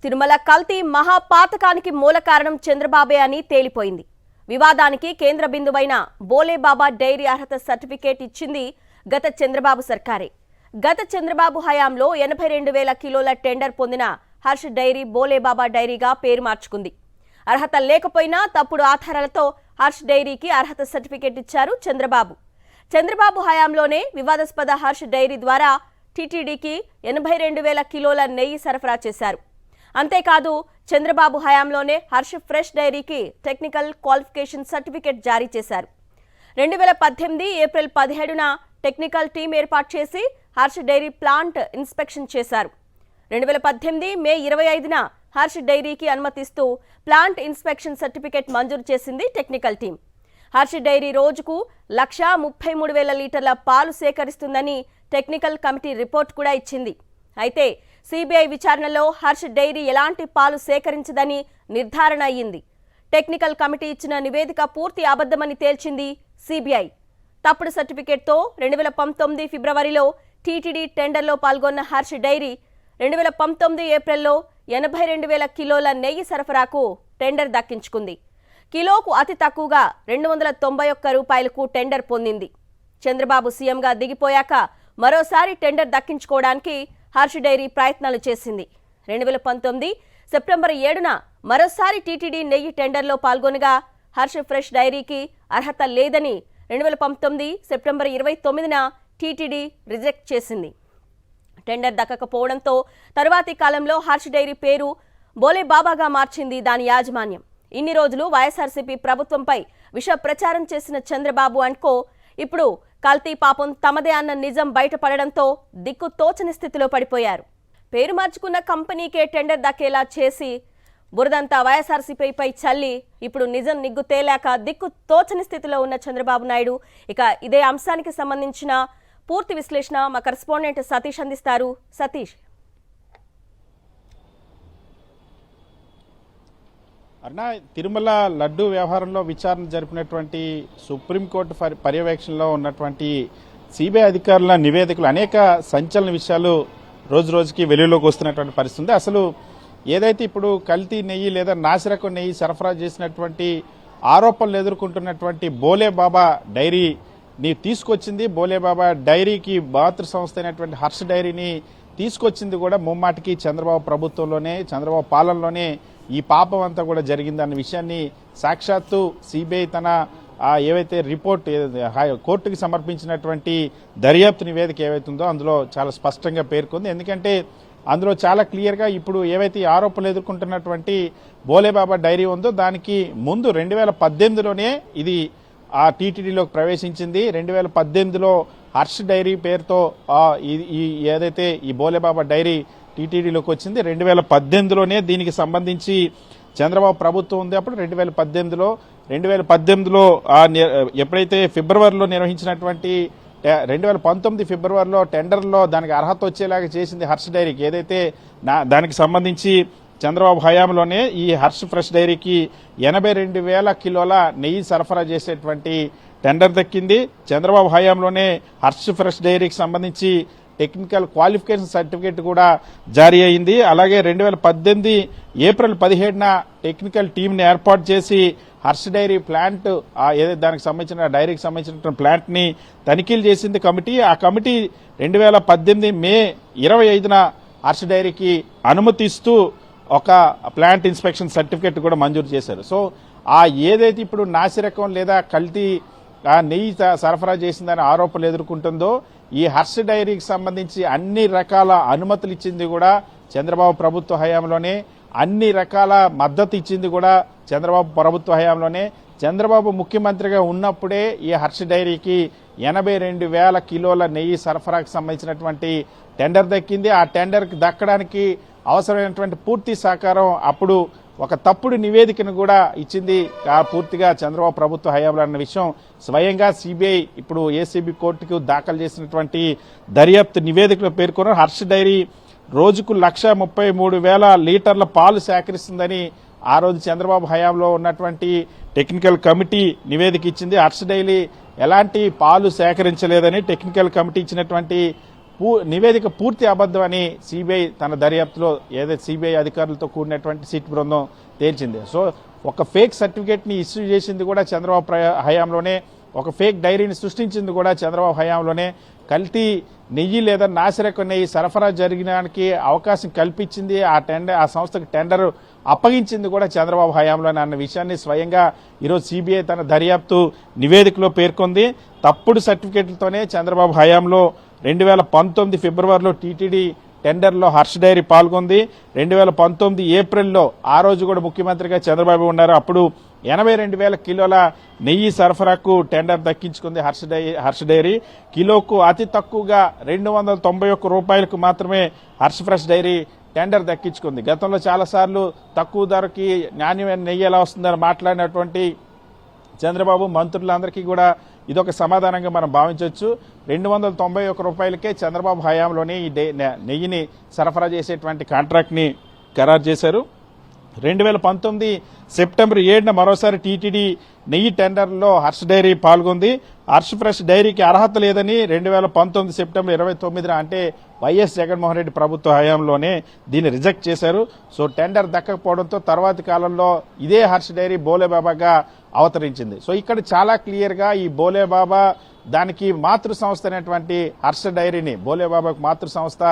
తిరుమల కల్తీ మహాపాతకానికి మూల కారణం చంద్రబాబే అని తేలిపోయింది. వివాదానికి కేంద్ర బిందువైన బోలేబాబా డైరీ అర్హత సర్టిఫికేట్ ఇచ్చింది గత చంద్రబాబు సర్కారే. గత చంద్రబాబు హయాంలో 82,000 కిలోల టెండర్ పొందిన హర్ష్ డైరీ బోలేబాబా డైరీగా పేరు మార్చుకుంది. అర్హత లేకపోయినా తప్పుడు ఆధారాలతో హర్ష్ డైరీకి అర్హత సర్టిఫికేట్ ఇచ్చారు చంద్రబాబు. చంద్రబాబు హయాంలోనే వివాదాస్పద హర్ష్ డైరీ ద్వారా టీటీడీకి 82,000 కిలోల నెయ్యి సరఫరా చేశారు. అంతేకాదు చంద్రబాబు హయాంలోనే హర్ష్ ఫ్రెష్ డైరీకి టెక్నికల్ క్వాలిఫికేషన్ సర్టిఫికేట్ జారీ చేశారు. 2018 ఏప్రిల్ 17న టెక్నికల్ టీం ఏర్పాటు చేసి హర్ష్ డైరీ ప్లాంట్ ఇన్స్పెక్షన్ చేశారు. 2018 మే 25న హర్ష్ డైరీకి అనుమతిస్తూ ప్లాంట్ ఇన్స్పెక్షన్ సర్టిఫికేట్ మంజూరు చేసింది టెక్నికల్ టీం. హర్ష్ డైరీ రోజుకు 1,33,000 లీటర్ల పాలు సేకరిస్తుందని టెక్నికల్ కమిటీ రిపోర్ట్ కూడా ఇచ్చింది. అయితే సిబిఐ విచారణలో హర్ష్ డైరీ ఎలాంటి పాలు సేకరించదని నిర్ధారణ అయ్యింది. టెక్నికల్ కమిటీ ఇచ్చిన నివేదిక పూర్తి అబద్ధమని తేల్చింది సిబిఐ. తప్పుడు సర్టిఫికేట్తో 2019 ఫిబ్రవరిలో టీటీడీ టెండర్లో పాల్గొన్న హర్ష్ డైరీ 2019 ఏప్రిల్లో 82,000 కిలోల నెయ్యి సరఫరాకు టెండర్ దక్కించుకుంది. కిలోకు అతి తక్కువగా 291 రూపాయలకు టెండర్ పొందింది. చంద్రబాబు సీఎంగా దిగిపోయాక మరోసారి టెండర్ దక్కించుకోవడానికి హర్ష్ డైరీ ప్రయత్నాలు చేసింది. 2019 సెప్టెంబర్ 7న మరోసారి టీటీడీ నెయ్యి టెండర్లో పాల్గొనగా హర్ష్ ఫ్రెష్ డైరీకి అర్హత లేదని 2019 సెప్టెంబర్ 29న టీటీడీ రిజెక్ట్ చేసింది. టెండర్ దక్కకపోవడంతో తరువాతి కాలంలో హర్ష్ డైరీ పేరు బోలేబాబాగా మార్చింది దాని యాజమాన్యం. ఇన్ని రోజులు వైఎస్ఆర్సీపీ ప్రభుత్వంపై విష ప్రచారం చేసిన చంద్రబాబు అండ్కో ఇప్పుడు కల్తీ పాపం తమదే అన్న నిజం బయటపడడంతో దిక్కు తోచని స్థితిలో పడిపోయారు. పేరు మార్చుకున్న కంపెనీకే టెండర్ దక్కేలా చేసి బురదంతా వైఎస్ఆర్సీపీపై చల్లి ఇప్పుడు నిజం నిగ్గు తేలాక దిక్కు తోచని స్థితిలో ఉన్న చంద్రబాబు నాయుడు. ఇక ఇదే అంశానికి సంబంధించిన పూర్తి విశ్లేషణ మా కరెస్పాండెంట్ సతీష్ అందిస్తారు. సతీష్, అర్నా, తిరుమల లడ్డు వ్యవహారంలో విచారణ జరిపినటువంటి సుప్రీంకోర్టు పర్యవేక్షణలో ఉన్నటువంటి సిబిఐ అధికారుల నివేదికలు అనేక సంచలన విషయాలు రోజు రోజుకి వెలుగులోకి వస్తున్నటువంటి పరిస్థితి ఉంది. అసలు ఏదైతే ఇప్పుడు కల్తీ నెయ్యి లేదా నాసిరకం నెయ్యి సరఫరా చేసినటువంటి ఆరోపణలు ఎదుర్కొంటున్నటువంటి బోలేబాబా డైరీని తీసుకొచ్చింది, బోలేబాబా డైరీకి మాతృ సంస్థ అయినటువంటి హర్ష్ డైరీని తీసుకొచ్చింది కూడా ముమ్మాటికి చంద్రబాబు ప్రభుత్వంలోనే, చంద్రబాబు పాలనలోనే ఈ పాపం అంతా కూడా జరిగిందన్న విషయాన్ని సాక్షాత్తు సిబిఐ తన ఏవైతే రిపోర్ట్ కోర్టుకి సమర్పించినటువంటి దర్యాప్తు నివేదిక ఏవైతుందో అందులో చాలా స్పష్టంగా పేర్కొంది. ఎందుకంటే అందులో చాలా క్లియర్గా ఇప్పుడు ఏవైతే ఆరోపణలు ఎదుర్కొంటున్నటువంటి బోలేబాబా డైరీ ఉందో దానికి ముందు 2018లోనే ఇది ఆ టీటీడీలోకి ప్రవేశించింది. 2018లో హర్ష్ డైరీ పేరుతో ఏదైతే ఈ బోలేబాబా డైరీ టీటీడీలోకి వచ్చింది. 2018లోనే దీనికి సంబంధించి చంద్రబాబు ప్రభుత్వం ఉంది. అప్పుడు 2018లో ఎప్పుడైతే ఫిబ్రవరిలో నిర్వహించినటువంటి 2019 ఫిబ్రవరిలో టెండర్లో దానికి అర్హత వచ్చేలాగా చేసింది హర్ష్ డైరీకి. ఏదైతే దానికి సంబంధించి చంద్రబాబు హయాంలోనే ఈ హర్ష్ ఫ్రెష్ డైరీకి 82,000 కిలోల నెయ్యి సరఫరా చేసేటువంటి టెండర్ దక్కింది. చంద్రబాబు హయాంలోనే హర్ష్ ఫ్రెష్ డైరీకి సంబంధించి టెక్నికల్ క్వాలిఫికేషన్ సర్టిఫికేట్ కూడా జారీ అయింది. అలాగే 2018 ఏప్రిల్ 17న టెక్నికల్ టీంని ఏర్పాటు చేసి హర్ష్ డైరీ ప్లాంట్ ఏదైతే దానికి సంబంధించిన డైరీకి సంబంధించిన ప్లాంట్ ని తనిఖీలు చేసింది కమిటీ. ఆ కమిటీ 2018 మే 25న హర్ష్ డైరీకి అనుమతిస్తూ ఒక ప్లాంట్ ఇన్స్పెక్షన్ సర్టిఫికేట్ కూడా మంజూరు చేశారు. సో ఏదైతే ఇప్పుడు నాసిరకం లేదా కల్తీ నెయ్యి సరఫరా చేసిందని ఆరోపణలు ఎదుర్కొంటుందో ఈ హర్ష్ డైరీకి సంబంధించి అన్ని రకాల అనుమతులు ఇచ్చింది కూడా చంద్రబాబు ప్రభుత్వ హయాంలోనే, అన్ని రకాల మద్దతు ఇచ్చింది కూడా చంద్రబాబు ప్రభుత్వ హయాంలోనే. చంద్రబాబు ముఖ్యమంత్రిగా ఉన్నప్పుడే ఈ హర్ష్ డైరీకి 82,000 కిలోల నెయ్యి సరఫరాకు సంబంధించినటువంటి టెండర్ దక్కింది. ఆ టెండర్కి దక్కడానికి అవసరమైనటువంటి పూర్తి సహకారం అప్పుడు ఒక తప్పుడు నివేదికను కూడా ఇచ్చింది పూర్తిగా చంద్రబాబు ప్రభుత్వ హయాంలో అన్న విషయం స్వయంగా సిబిఐ ఇప్పుడు ఏసీబీ కోర్టుకు దాఖలు చేసినటువంటి దర్యాప్తు నివేదికలో పేర్కొన్నారు. హర్ష్ డైరీ రోజుకు 1,33,000 లీటర్ల పాలు సేకరిస్తుందని ఆ రోజు చంద్రబాబు హయాంలో ఉన్నటువంటి టెక్నికల్ కమిటీ నివేదిక ఇచ్చింది. హర్ష్ డైరీ ఎలాంటి పాలు సేకరించలేదని టెక్నికల్ కమిటీ ఇచ్చినటువంటి నివేదిక పూర్తి అబద్ధం అని సిబిఐ తన దర్యాప్తులో ఏదైతే సిబిఐ అధికారులతో కూడినటువంటి సిట్ బృందం తేల్చింది. సో ఒక ఫేక్ సర్టిఫికేట్ ని ఇష్యూ చేసింది కూడా చంద్రబాబు హయాంలోనే, ఒక ఫేక్ డైరీని సృష్టించింది కూడా చంద్రబాబు హయాంలోనే, కల్తీ నెయ్యి లేదా నాసిరకం నెయ్యి సరఫరా జరగడానికి అవకాశం కల్పించింది, ఆ సంస్థకు టెండర్ అప్పగించింది కూడా చంద్రబాబు హయాంలోనే అన్న విషయాన్ని స్వయంగా ఈరోజు సిబిఐ తన దర్యాప్తు నివేదికలో పేర్కొంది. తప్పుడు సర్టిఫికేట్లతోనే చంద్రబాబు హయాంలో 2019 ఫిబ్రవరిలో టీటీడీ టెండర్లో హర్ష డైరీ పాల్గొంది. 2019 ఏప్రిల్లో ఆ రోజు కూడా ముఖ్యమంత్రిగా చంద్రబాబు ఉన్నారు. అప్పుడు 82,000 కిలోల నెయ్యి సరఫరాకు టెండర్ దక్కించుకుంది హర్ష డైరీ. కిలోకు అతి తక్కువగా 291 రూపాయలకు మాత్రమే హర్ష ఫ్రెష్ డైరీ టెండర్ దక్కించుకుంది. గతంలో చాలాసార్లు తక్కువ ధరకి నాణ్యమైన నెయ్యి ఎలా వస్తుందని మాట్లాడినటువంటి చంద్రబాబు మంత్రులందరికీ కూడా ఇదొక సమాధానంగా మనం భావించవచ్చు. 291 రూపాయలకే చంద్రబాబు హయాంలోనే ఈ నెయ్యిని సరఫరా చేసేటువంటి కాంట్రాక్ట్ ని ఖరారు చేశారు. 2019 సెప్టెంబర్ 7న మరోసారి టీటీడీ నెయ్యి టెండర్లో హర్ష డైరీ పాల్గొంది. హర్ష ఫ్రెష్ డైరీకి అర్హత లేదని 2019 సెప్టెంబర్ 29న అంటే వైఎస్ జగన్మోహన్ రెడ్డి ప్రభుత్వ హయాంలోనే దీన్ని రిజెక్ట్ చేశారు. సో టెండర్ దక్కకపోవడంతో తర్వాతి కాలంలో ఇదే హర్ష డైరీ బోలేబాబాగా అవతరించింది. సో ఇక్కడ చాలా క్లియర్ గా ఈ బోలేబాబా దానికి మాతృ సంస్థ అయినటువంటి హర్ష డైరీని, బోలేబాబాకు మాతృ సంస్థ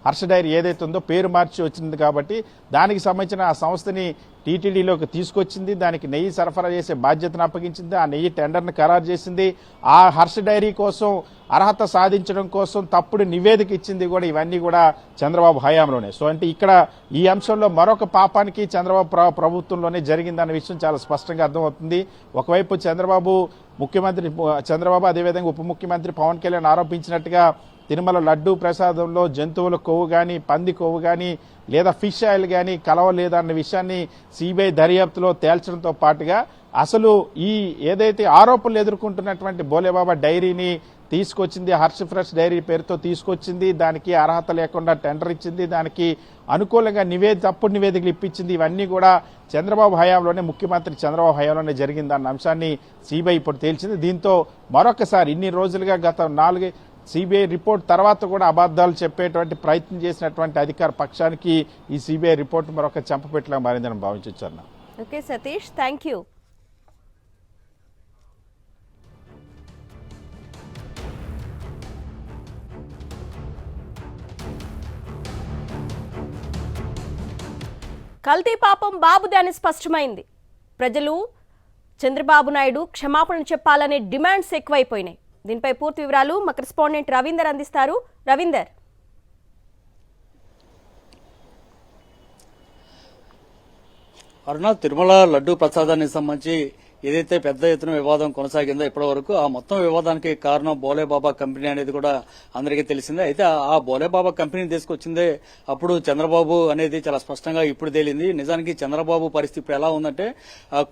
హర్ష డైరీ ఏదైతే ఉందో పేరు మార్చి వచ్చింది కాబట్టి దానికి సంబంధించిన ఆ సంస్థని టీటీడీలోకి తీసుకొచ్చింది, దానికి నెయ్యి సరఫరా చేసే బాధ్యతను అప్పగించింది, ఆ నెయ్యి టెండర్ను ఖరారు చేసింది, ఆ హర్ష డైరీ కోసం అర్హత సాధించడం కోసం తప్పుడు నివేదిక ఇచ్చింది కూడా ఇవన్నీ కూడా చంద్రబాబు హయాంలోనే. సో అంటే ఇక్కడ ఈ అంశంలో మరొక పాపానికి చంద్రబాబు ప్రభుత్వంలోనే జరిగిందన్న విషయం చాలా స్పష్టంగా అర్థమవుతుంది. ఒకవైపు చంద్రబాబు అదేవిధంగా ఉప ముఖ్యమంత్రి పవన్ కళ్యాణ్ ఆరోపించినట్టుగా తిరుమల లడ్డూ ప్రసాదంలో జంతువుల కొవ్వు గాని, పంది కొవ్వు గాని లేదా ఫిష్ ఆయిల్ గాని కలవలేదన్న విషయాన్ని సిబిఐ దర్యాప్తులో తేల్చడంతో పాటుగా అసలు ఈ ఏదైతే ఆరోపణలు ఎదుర్కొంటున్నటువంటి బోలేబాబా డైరీని తీసుకొచ్చింది, హర్ష ఫ్రెష్ డైరీ పేరుతో తీసుకొచ్చింది, దానికి అర్హత లేకుండా టెండర్ ఇచ్చింది, దానికి అనుకూలంగా తప్పుడు నివేదికలు ఇప్పించింది, ఇవన్నీ కూడా చంద్రబాబు హయాంలోనే, ముఖ్యమంత్రి చంద్రబాబు హయాంలోనే జరిగిందన్న అంశాన్ని సిబిఐ ఇప్పుడు తేల్చింది. దీంతో మరొకసారి ఇన్ని రోజులుగా గత 4 సిబిఐ రిపోర్ట్ తర్వాత కూడా అబద్దాలు చెప్పేటువంటి ప్రయత్నం చేసినటువంటి అధికార పక్షానికి ఈ సిబిఐ రిపోర్ట్ మరొక చెంపపెట్టలా మారిందని భావించవచ్చు అన్న. Okay Satish, thank you. కల్తీ పాపం బాబుదే అని స్పష్టమైంది. ప్రజలు చంద్రబాబు నాయుడు క్షమాపణ చెప్పాలనే డిమాండ్స్ ఎక్కువైపోయినాయి. దీనిపై పూర్తి వివరాలు మా కరెస్పాండెంట్ రవీందర్ అందిస్తారు. రవీందర్. అరుణ, తిరుమల లడ్డూ ప్రసాదానికి సంబంధించి ఏదైతే పెద్ద ఎత్తున వివాదం కొనసాగిందో ఇప్పటి వరకు, ఆ మొత్తం వివాదానికి కారణం బోలేబాబా కంపెనీ అనేది కూడా అందరికీ తెలిసిందే. అయితే ఆ బోలేబాబా కంపెనీని తీసుకొచ్చిందే అప్పుడు చంద్రబాబు అనేది చాలా స్పష్టంగా ఇప్పుడు తేలింది. నిజానికి చంద్రబాబు పరిస్థితి ఇప్పుడు ఎలా ఉందంటే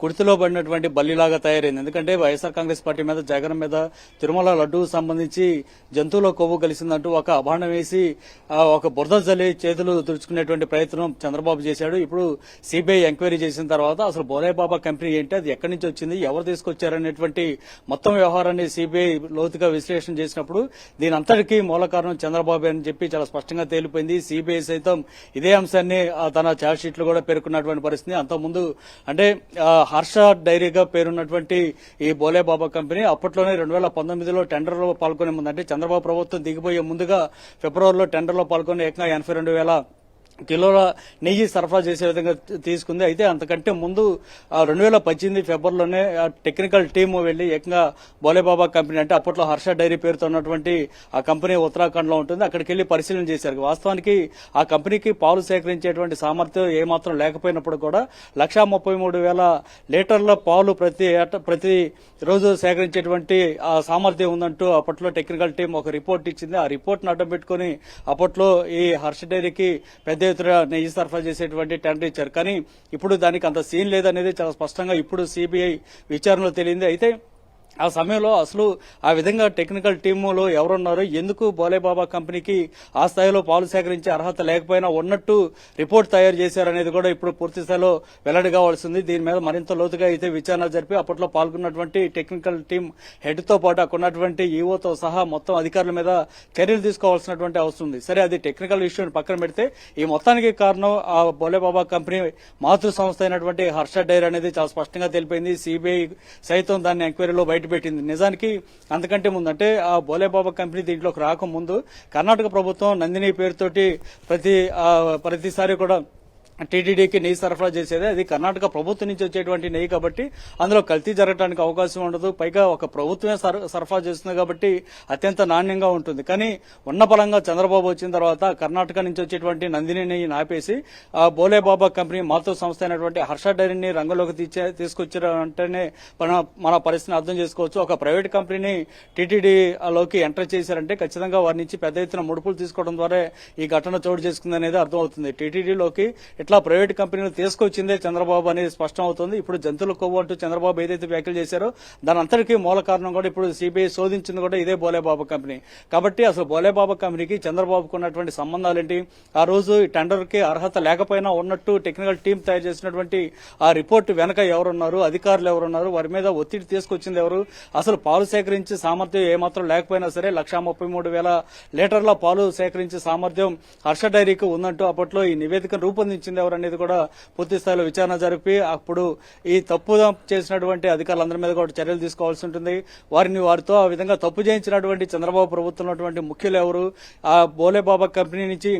కుడితిలో పడినటువంటి బల్లిలాగా తయారైంది. ఎందుకంటే వైఎస్ఆర్ కాంగ్రెస్ పార్టీ మీద, జగన్ మీద తిరుమల లడ్డూ సంబంధించి జంతువుల కొవ్వు కలిసిందంటూ ఒక అభాండం వేసి ఒక బురద జల్లి చేతులు తుడుచుకునేటువంటి ప్రయత్నం చంద్రబాబు చేశాడు. ఇప్పుడు సిబిఐ ఎంక్వైరీ చేసిన తర్వాత అసలు బోలేబాబా కంపెనీ ఏంటి, అది ఎక్కడి నుంచి వచ్చింది, ఎవరు తీసుకొచ్చారనేటువంటి మొత్తం వ్యవహారాన్ని సిబిఐ లోతుగా విశ్లేషణ చేసినప్పుడు దీని అంతటికీ మూల కారణం చంద్రబాబు అని చెప్పి చాలా స్పష్టంగా తేలిపోయింది. సిబిఐ సైతం ఇదే అంశాన్ని తన ఛార్జ్ షీట్ లో కూడా పేర్కొన్నటువంటి పరిస్థితి. అంతకుముందు అంటే హర్ష డైరీగా పేరున్నటువంటి ఈ బోలేబాబా కంపెనీ అప్పట్లోనే 2019లో టెండర్లో పాల్గొనే ముందు, అంటే చంద్రబాబు ప్రభుత్వం దిగిపోయే ముందుగా ఫిబ్రవరిలో టెండర్లో పాల్గొని ఏకంగా 82,000 కిలోల నెయ్యి సరఫరా చేసే విధంగా తీసుకుంది. అయితే అంతకంటే ముందు 2018 ఫిబ్రవరిలోనే టెక్నికల్ టీమ్ వెళ్లి ఏకంగా బోలేబాబా కంపెనీ, అంటే అప్పట్లో హర్ష డైరీ పేరుతో ఉన్నటువంటి ఆ కంపెనీ ఉత్తరాఖండ్ లో ఉంటుంది, అక్కడికి వెళ్లి పరిశీలన చేశారు. వాస్తవానికి ఆ కంపెనీకి పాలు సేకరించేటువంటి సామర్థ్యం ఏమాత్రం లేకపోయినప్పుడు కూడా 133,000 లీటర్ల పాలు ప్రతి రోజు సేకరించేటువంటి ఆ సామర్థ్యం ఉందంటూ అప్పట్లో టెక్నికల్ టీం ఒక రిపోర్ట్ ఇచ్చింది. ఆ రిపోర్ట్ ను అడ్డం పెట్టుకుని అప్పట్లో ఈ హర్ష డైరీకి పెద్ద ఎత్తున నెయ్యి సరఫరా చేసేటువంటి టెండర్ ఇచ్చారు. కానీ ఇప్పుడు దానికి అంత సీన్ లేదనేది చాలా స్పష్టంగా ఇప్పుడు సిబిఐ విచారణలో తేలింది. అయితే ఆ సమయంలో అసలు ఆ విధంగా టెక్నికల్ టీములో ఎవరున్నారు, ఎందుకు బోలేబాబా కంపెనీకి ఆ స్థాయిలో పాలు సేకరించే అర్హత లేకపోయినా ఉన్నట్టు రిపోర్ట్ తయారు చేశారనేది కూడా ఇప్పుడు పూర్తి స్థాయిలో వెల్లడి కావాల్సింది. దీని మీద మరింత లోతుగా అయితే విచారణ జరిపి అప్పట్లో పాల్గొన్నటువంటి టెక్నికల్ టీం హెడ్ తో పాటు అక్కడ ఉన్నటువంటి ఈఓతో సహా మొత్తం అధికారుల మీద చర్యలు తీసుకోవాల్సినటువంటి అవసరం ఉంది. సరే, అది టెక్నికల్ ఇష్యూని పక్కన పెడితే ఈ మొత్తానికి కారణం ఆ బోలేబాబా కంపెనీ మాతృ సంస్థ అయినటువంటి హర్ష డైరీ అనేది చాలా స్పష్టంగా తెలిపింది. సిబిఐ సైతం దాన్ని ఎంక్వైరీలో బయటపెట్టింది. నిజానికి అంతకంటే ముందు, అంటే ఆ బోలేబాబా కంపెనీ దీంట్లోకి రాకముందు కర్ణాటక ప్రభుత్వం నందిని పేరుతోటి ప్రతిసారి కూడా టీటీడీకి నెయ్యి సరఫరా చేసేది. అది కర్ణాటక ప్రభుత్వం నుంచి వచ్చేటువంటి నెయ్యి కాబట్టి అందులో కల్తీ జరగడానికి అవకాశం ఉండదు. పైగా ఒక ప్రభుత్వమే సరఫరా చేస్తుంది కాబట్టి అత్యంత నాణ్యంగా ఉంటుంది. కానీ ఉన్న పరంగా చంద్రబాబు వచ్చిన తర్వాత కర్ణాటక నుంచి వచ్చేటువంటి నందిని నెయ్యిని ఆపేసి ఆ బోలేబాబా కంపెనీ మాతృ సంస్థ అయినటువంటి హర్ష డైరీని రంగంలోకి తీసుకొచ్చారంటేనే మన పరిస్థితిని అర్థం చేసుకోవచ్చు. ఒక ప్రైవేట్ కంపెనీని టీటీడీలోకి ఎంటర్ చేశారంటే ఖచ్చితంగా వారి నుంచి పెద్ద ఎత్తున ముడుపులు తీసుకోవడం ద్వారా ఈ ఘటన చోటు చేసుకుంది అనేది అర్థమవుతుంది. టీటీడీలోకి ఇట్లా ప్రైవేట్ కంపెనీలు తీసుకొచ్చిందే చంద్రబాబు అనేది స్పష్టం అవుతుంది. ఇప్పుడు జంతువుల కొవ్వు అంటూ చంద్రబాబు ఏదైతే వ్యాఖ్యలు చేశారో దాని అంతటికీ మూల కారణం కూడా ఇప్పుడు సిబిఐ శోధించింది కూడా ఇదే బోలేబాబా కంపెనీ. కాబట్టి అసలు బోలేబాబా కంపెనీకి చంద్రబాబుకు ఉన్నటువంటి సంబంధాలు ఏంటి, ఆ రోజు ఈ టెండర్ కి అర్హత లేకపోయినా ఉన్నట్టు టెక్నికల్ టీం తయారు చేసినటువంటి ఆ రిపోర్ట్ వెనక ఎవరున్నారు, అధికారులు ఎవరున్నారు, వారి మీద ఒత్తిడి తీసుకొచ్చింది ఎవరు, అసలు పాలు సేకరించి సామర్థ్యం ఏమాత్రం లేకపోయినా సరే 1,33,000 లీటర్ల పాలు సేకరించే సామర్థ్యం హర్ష డైరీకి ఉందంటూ అప్పట్లో ఈ నివేదికను రూపొందించింది ఎవరు అనేది కూడా పూర్తి స్థాయిలో విచారణ జరిపి అప్పుడు ఈ తప్పు చేసినటువంటి అధికారులందరి మీద కూడా చర్యలు తీసుకోవాల్సి ఉంటుంది. వారితో ఆ విధంగా తప్పు చేయించినటువంటి చంద్రబాబు ప్రభుత్వంలో ముఖ్యులు ఎవరు, ఆ బోలేబాబా కంపెనీ నుంచి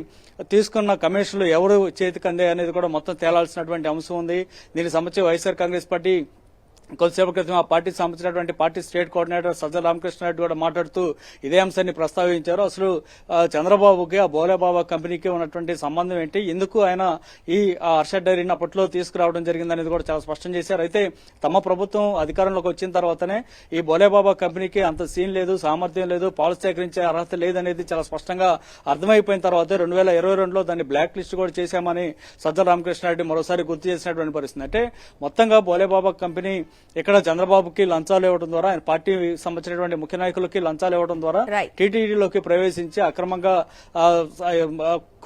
తీసుకున్న కమిషన్లు ఎవరు చేతికి అందే అనేది కూడా మొత్తం తేలాల్సినటువంటి అంశం ఉంది. దీనికి సంబంధించి వైఎస్ఆర్ కాంగ్రెస్ పార్టీ కొద్దిసేపు క్రితం ఆ పార్టీకి సంబంధించినటువంటి party state coordinator Sajjala Ramakrishna Reddy కూడా మాట్లాడుతూ ఇదే అంశాన్ని ప్రస్తావించారు. అసలు చంద్రబాబుకి ఆ బోలేబాబా కంపెనీకి ఉన్నటువంటి సంబంధం ఏంటి, ఎందుకు ఆయన ఈ హర్ష డైరీని అప్పట్లో తీసుకురావడం జరిగిందనేది కూడా చాలా స్పష్టం చేశారు. అయితే తమ ప్రభుత్వం అధికారంలోకి వచ్చిన తర్వాతనే ఈ బోలేబాబా కంపెనీకి అంత సీన్ లేదు, సామర్థ్యం లేదు, పాలు సేకరించే అర్హత లేదనేది చాలా స్పష్టంగా అర్థమైపోయిన తర్వాత 2022లో దాన్ని బ్లాక్ లిస్ట్ కూడా చేశామని సజ్జల రామకృష్ణారెడ్డి మరోసారి గుర్తు చేసినటువంటి పరిస్థితి. అంటే మొత్తంగా బోలేబాబా కంపెనీ ఇక్కడ చంద్రబాబుకి లంచాలు ఇవ్వడం ద్వారా, ఆయన పార్టీ సంబంధించినటువంటి ముఖ్య నాయకులకి లంచాలు ఇవ్వడం ద్వారా టీటీడీలోకి ప్రవేశించి అక్రమంగా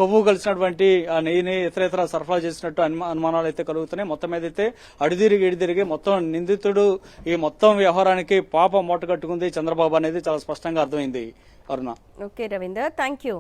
కొవ్వు కలిసినటువంటి ఆ నెయ్యిని ఇతర సరఫరా చేసినట్టు అనుమానాలు అయితే కలుగుతున్నాయి. మొత్తం మీదైతే అడిదిరిగి మొత్తం నిందితుడు ఈ మొత్తం వ్యవహారానికి పాప మూట కట్టుకుంది చంద్రబాబు అనేది చాలా స్పష్టంగా అర్థమైంది. Aruna. Okay Ravinder, thank you.